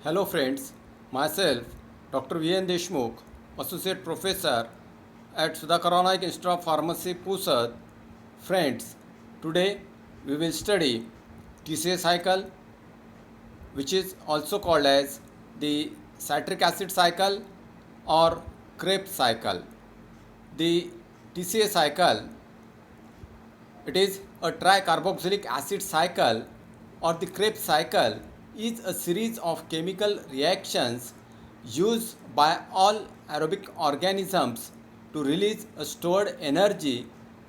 Hello friends, myself Dr. V.N. Deshmukh, Associate Professor at Sudhakar Institute of Pharmacy, Pusat. Friends, today we will study TCA cycle, which is also called as the citric acid cycle or Krebs cycle. The TCA cycle, it is a tricarboxylic acid cycle or the Krebs cycle is a series of chemical reactions used by all aerobic organisms to release a stored energy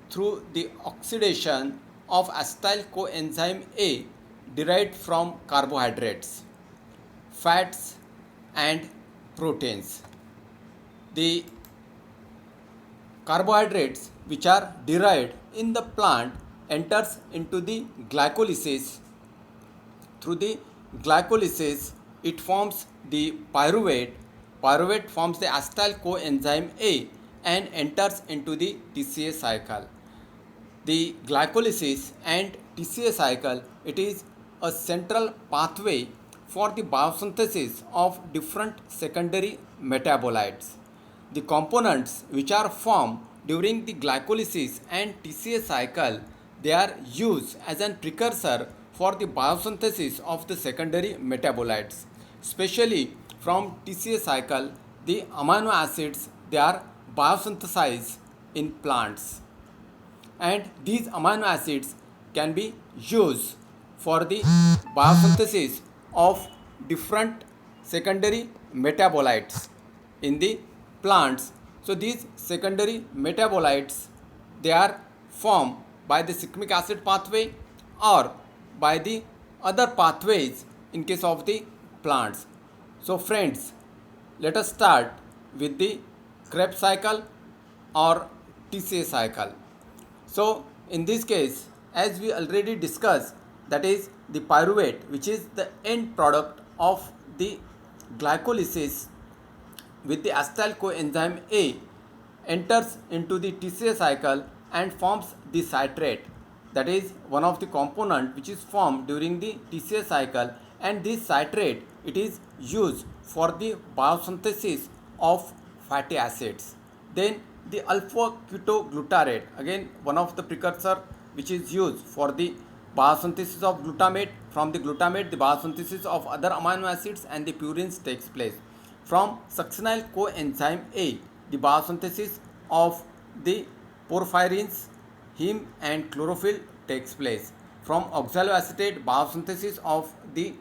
through the oxidation of acetyl coenzyme A derived from carbohydrates, fats and proteins. The carbohydrates which are derived in the plant enters into the glycolysis. Through the glycolysis it forms the pyruvate forms the acetyl coenzyme A and enters into the TCA cycle. The glycolysis and TCA cycle, it is a central pathway for the biosynthesis of different secondary metabolites. The components which are formed during the glycolysis and TCA cycle, they are used as a precursor for the biosynthesis of the secondary metabolites. Especially from TCA cycle, the amino acids, they are biosynthesized in plants, and these amino acids can be used for the biosynthesis of different secondary metabolites in the plants. So these secondary metabolites, they are formed by the cyclic acid pathway or by the other pathways in case of the plants. So friends, let us start with the Krebs cycle or TCA cycle. So in this case, as we already discussed, that is the pyruvate, which is the end product of the glycolysis with the acetyl coenzyme A, enters into the TCA cycle and forms the citrate. That is one of the component which is formed during the TCA cycle, and this citrate, it is used for the biosynthesis of fatty acids. Then the alpha ketoglutarate, again one of the precursor which is used for the biosynthesis of glutamate. From the glutamate, the biosynthesis of other amino acids and the purines takes place. From succinyl coenzyme A, the biosynthesis of the porphyrins, heme and chlorophyll takes place. From oxaloacetate, biosynthesis of the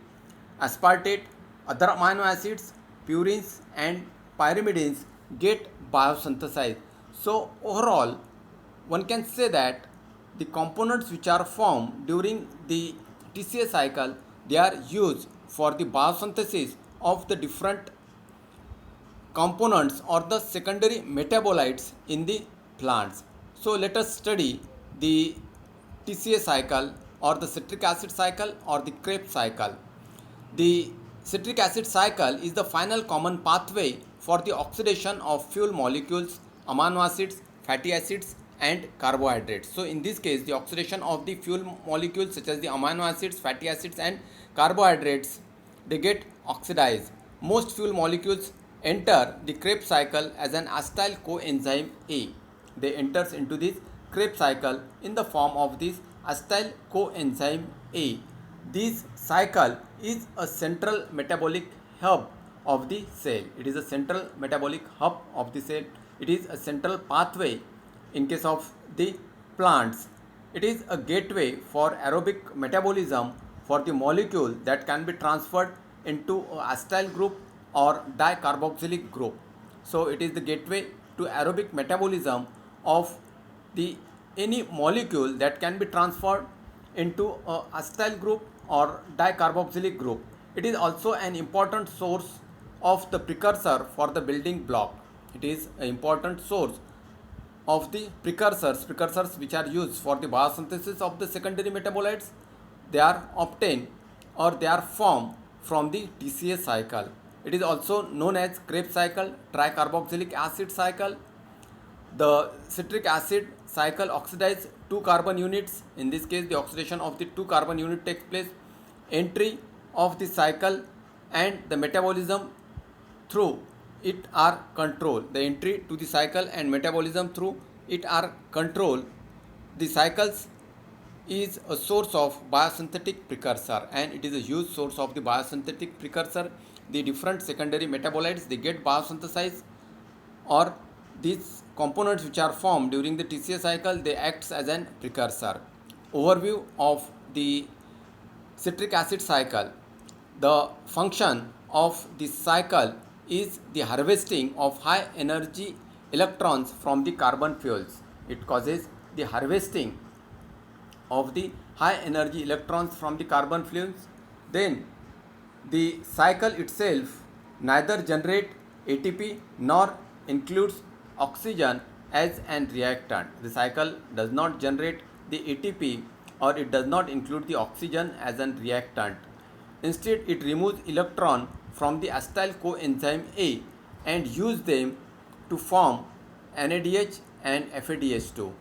aspartate, other amino acids, purines and pyrimidines get biosynthesized. So overall, one can say that the components which are formed during the TCA cycle, they are used for the biosynthesis of the different components or the secondary metabolites in the plants. So let us study the TCA cycle or the citric acid cycle or the Krebs cycle. The citric acid cycle is the final common pathway for the oxidation of fuel molecules, amino acids, fatty acids and carbohydrates. So in this case, the oxidation of the fuel molecules such as the amino acids, fatty acids and carbohydrates, they get oxidized. Most fuel molecules enter the Krebs cycle as an acetyl coenzyme A. They enters into this Krebs cycle in the form of this acetyl coenzyme A. This cycle is a central metabolic hub of the cell. It is a central metabolic hub of the cell. It is a central pathway in case of the plants. It is a gateway for aerobic metabolism for the molecule that can be transferred into acetyl group or dicarboxylic group. So it is the gateway to aerobic metabolism of the any molecule that can be transferred into a acetyl group or dicarboxylic group. It is also an important source of the precursor for the building block. It is an important source of the precursors which are used for the biosynthesis of the secondary metabolites. They are obtained or they are formed from the TCA cycle. It is also known as Krebs cycle, tricarboxylic acid cycle. The citric acid cycle oxidizes 2 carbon units. In this case, the oxidation of the 2 carbon unit takes place. Entry of the cycle and the metabolism through it are controlled. The entry to the cycle and metabolism through it are controlled. The cycles is a source of biosynthetic precursor, and it is a huge source of the biosynthetic precursor. The different secondary metabolites they get biosynthesized, or these components which are formed during the TCA cycle they acts as an precursor. Overview of the citric acid cycle. The function of this cycle is the harvesting of high energy electrons from the carbon fuels. It causes the harvesting of the high energy electrons from the carbon fuels. Then the cycle itself neither generate ATP nor includes oxygen as an reactant. The cycle does not generate the ATP or it does not include the oxygen as an reactant. Instead, it removes electron from the acetyl coenzyme A and use them to form NADH and FADH2.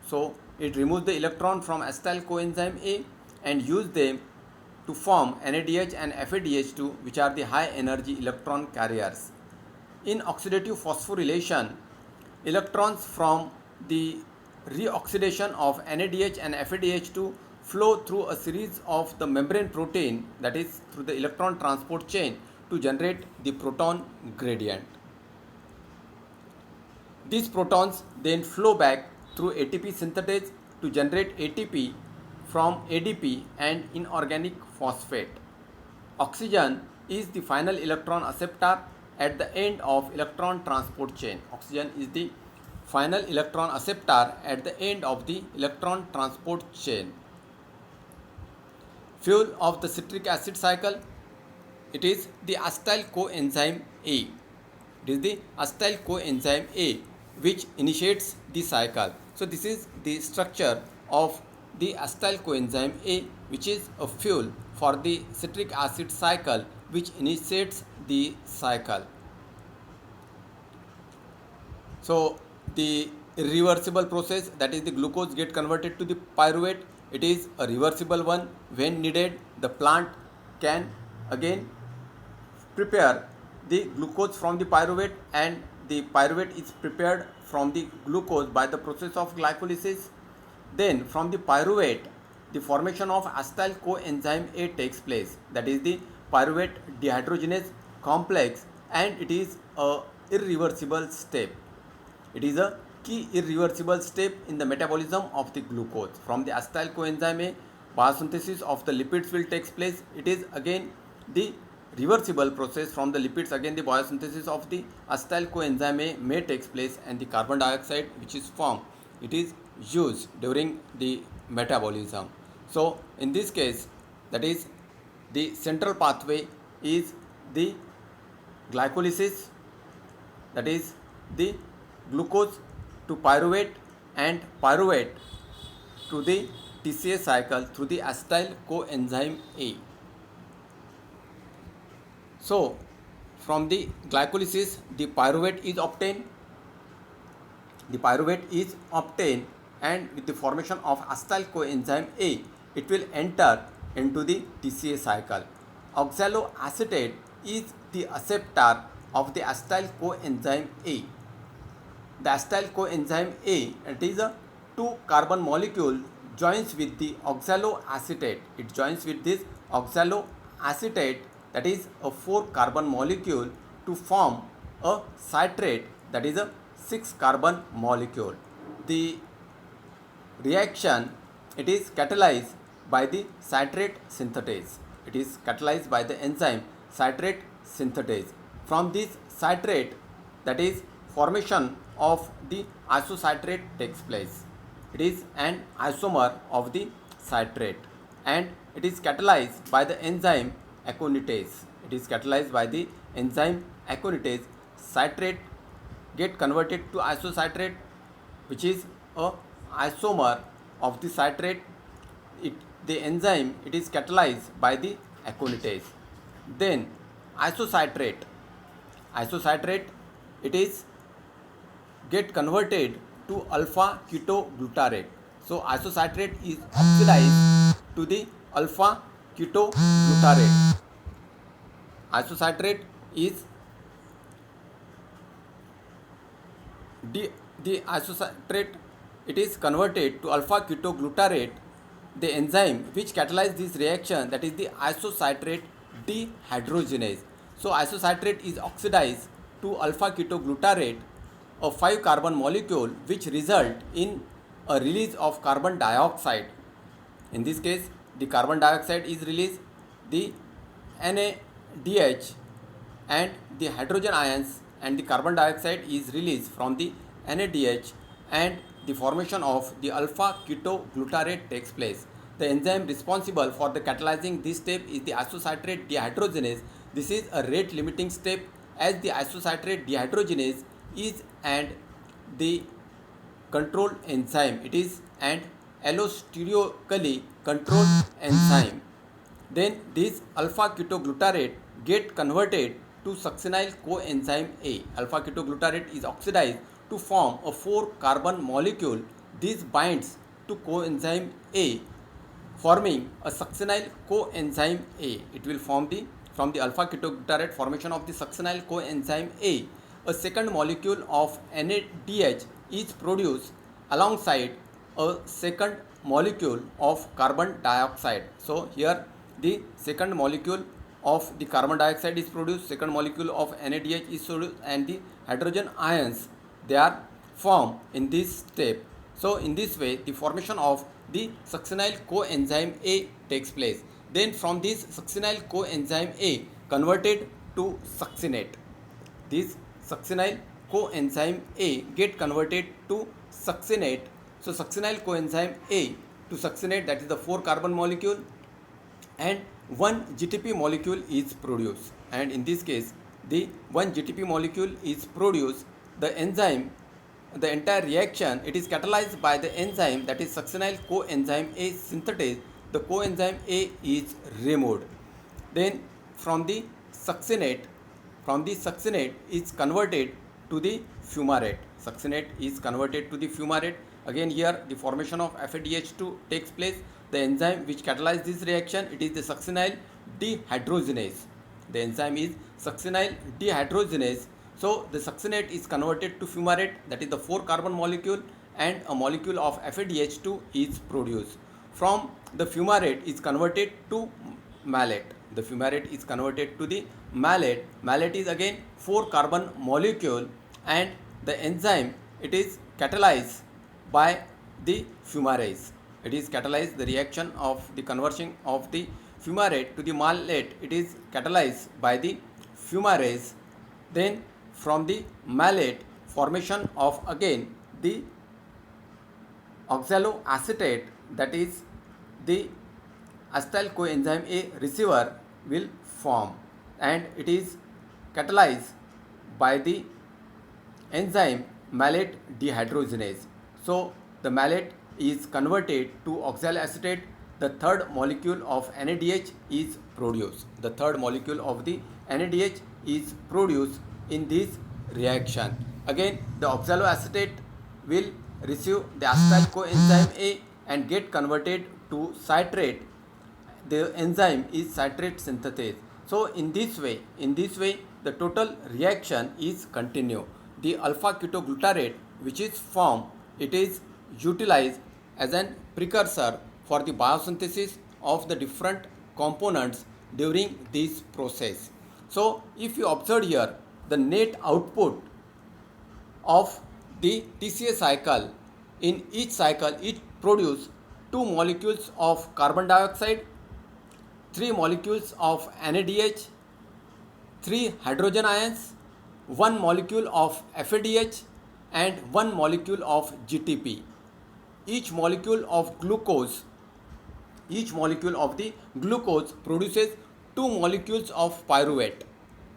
So, it removes the electron from acetyl coenzyme A and use them to form NADH and FADH2, which are the high energy electron carriers. In oxidative phosphorylation, electrons from the reoxidation of NADH and FADH2 flow through a series of the membrane protein, that is through the electron transport chain, to generate the proton gradient. These protons then flow back through ATP synthase to generate ATP from ADP and inorganic phosphate. Oxygen is the final electron acceptor at the end of electron transport chain. Oxygen is the final electron acceptor at the end of the electron transport chain. Fuel of the citric acid cycle, it is the acetyl coenzyme A. It is the acetyl coenzyme A which initiates the cycle. So this is the structure of the acetyl coenzyme A, which is a fuel for the citric acid cycle which initiates the cycle. So the irreversible process, that is the glucose get converted to the pyruvate, it is a reversible one. When needed, the plant can again prepare the glucose from the pyruvate, and the pyruvate is prepared from the glucose by the process of glycolysis. Then from the pyruvate, the formation of acetyl coenzyme A takes place, that is the pyruvate dehydrogenase complex, and it is a irreversible step. It is a key irreversible step in the metabolism of the glucose. From the acetyl coenzyme A, biosynthesis of the lipids will take place. It is again the reversible process. From the lipids, again the biosynthesis of the acetyl coenzyme A may takes place, and the carbon dioxide which is formed, it is used during the metabolism. So in this case, that is the central pathway is the glycolysis, that is the glucose to pyruvate and pyruvate to the TCA cycle through the acetyl coenzyme A. So from the glycolysis, the pyruvate is obtained. And with the formation of acetyl coenzyme A, it will enter into the TCA cycle. Oxaloacetate is the acceptor of the acetyl coenzyme A. The acetyl coenzyme A, it is a 2 carbon molecule joins with the oxaloacetate. It joins with this oxaloacetate, that is a 4 carbon molecule, to form a citrate, that is a 6 carbon molecule. The reaction, it is catalyzed by the citrate synthetase. It is catalyzed by the enzyme citrate synthetase. From this citrate, that is formation of the isocitrate takes place. It is an isomer of the citrate, and it is catalyzed by the enzyme aconitase. It is catalyzed by the enzyme aconitase. Citrate get converted to isocitrate, which is a isomer of the citrate. The enzyme, it is catalyzed by the aconitase. Then isocitrate, it is get converted to alpha ketoglutarate. So isocitrate is oxidized to the alpha ketoglutarate. isocitrate is the isocitrate, it is converted to alpha ketoglutarate. The enzyme which catalyzes this reaction, that is the isocitrate dehydrogenase. So isocitrate is oxidized to alpha ketoglutarate, a 5 carbon molecule, which result in a release of carbon dioxide. In this case, the carbon dioxide is released, the NADH and the hydrogen ions and the carbon dioxide is released from the NADH, and the formation of the alpha ketoglutarate takes place. The enzyme responsible for the catalyzing this step is the isocitrate dehydrogenase. This is a rate limiting step, as the isocitrate dehydrogenase is and the controlled enzyme. It is an allostereocally controlled enzyme. Then this alpha ketoglutarate get converted to succinyl coenzyme A. Alpha ketoglutarate is oxidized to form a 4 carbon molecule. This binds to coenzyme A, forming a succinyl coenzyme A. It will form the, from the alpha ketoglutarate formation of the succinyl coenzyme A, a second molecule of NADH is produced alongside a second molecule of carbon dioxide. So here the second molecule of the carbon dioxide is produced, second molecule of NADH is produced, and the hydrogen ions, they are formed in this step. So in this way the formation of the succinyl coenzyme A takes place. Then from this succinyl coenzyme A converted to succinate. This succinyl coenzyme A get converted to succinate. So succinyl coenzyme A to succinate, that is the 4 carbon molecule, and 1 GTP molecule is produced. And in this case the 1 GTP molecule is produced. The enzyme, the entire reaction, it is catalyzed by the enzyme, that is succinyl coenzyme A synthetase. The coenzyme A is removed. Then from the succinate is converted to the fumarate. Succinate is converted to the fumarate. Again here the formation of FADH2 takes place. The enzyme which catalyzes this reaction, it is the succinyl dehydrogenase. The enzyme is succinyl dehydrogenase. So the succinate is converted to fumarate, that is the 4 carbon molecule, and a molecule of FADH2 is produced. From the fumarate is converted to malate. The fumarate is converted to the malate. Malate is again 4 carbon molecule, and the enzyme, it is catalyzed by the fumarase. It is catalyzed, the reaction of the conversion of the fumarate to the malate, it is catalyzed by the fumarase. Then from the malate, formation of again the oxaloacetate, that is the acetyl coenzyme A receiver will form, and it is catalyzed by the enzyme malate dehydrogenase. So the malate is converted to oxaloacetate. The third molecule of NADH is produced. The third molecule of the NADH is produced in this reaction. Again the oxaloacetate will receive the acetyl coenzyme A and get converted to citrate. The enzyme is citrate synthetase. So in this way the total reaction is continue. The alpha ketoglutarate which is formed, it is utilized as an precursor for the biosynthesis of the different components during this process. So if you observe here, the net output of the TCA cycle, in each cycle it produces 2 molecules of carbon dioxide, 3 molecules of NADH, 3 hydrogen ions, 1 molecule of FADH, and 1 molecule of GTP. Each molecule of the glucose produces 2 molecules of pyruvate,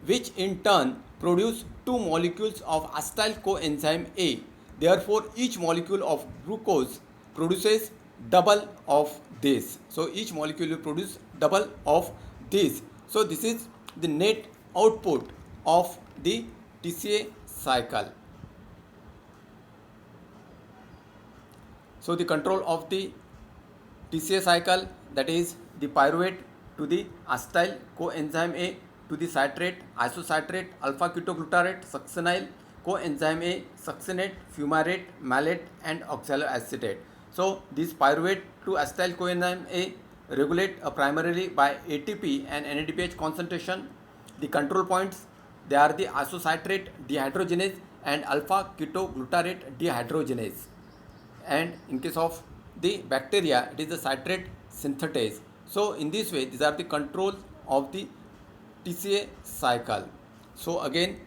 which in turn produce 2 molecules of acetyl coenzyme A. Therefore each molecule of glucose produces double of this. So each molecule will produce double of this. So this is the net output of the TCA cycle. So the control of the TCA cycle, that is the pyruvate to the acetyl coenzyme A to the citrate, isocitrate, alpha ketoglutarate, succinyl, coenzyme A, succinate, fumarate, malate, and oxaloacetate. So these pyruvate to acetyl coenzyme A regulate primarily by ATP and NADPH concentration. The control points, they are the isocitrate dehydrogenase and alpha ketoglutarate dehydrogenase. And in case of the bacteria, it is the citrate synthetase. So in this way, these are the controls of the TCA cycle. So again,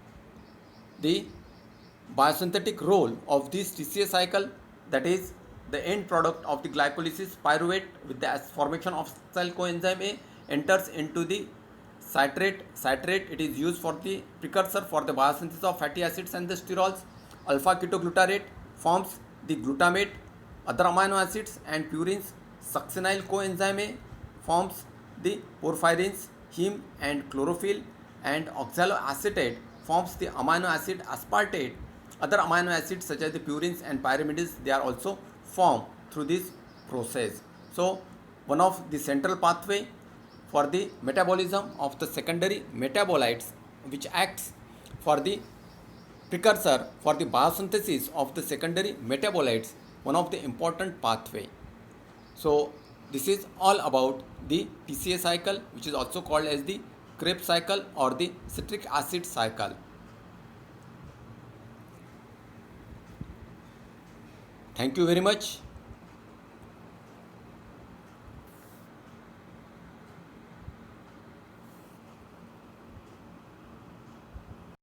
the biosynthetic role of this TCA cycle, that is the end product of the glycolysis pyruvate with the formation of acetyl coenzyme A enters into the citrate. It is used for the precursor for the biosynthesis of fatty acids and the sterols. Alpha ketoglutarate forms the glutamate, other amino acids and purines. Succinyl coenzyme A forms the porphyrins, heme and chlorophyll, and oxaloacetate forms the amino acid aspartate. Other amino acids such as the purines and pyrimides, they are also formed through this process. So one of the central pathway for the metabolism of the secondary metabolites, which acts for the precursor for the biosynthesis of the secondary metabolites, one of the important pathway. So this is all about the TCA cycle, which is also called as the Krebs cycle or the citric acid cycle. Thank you very much.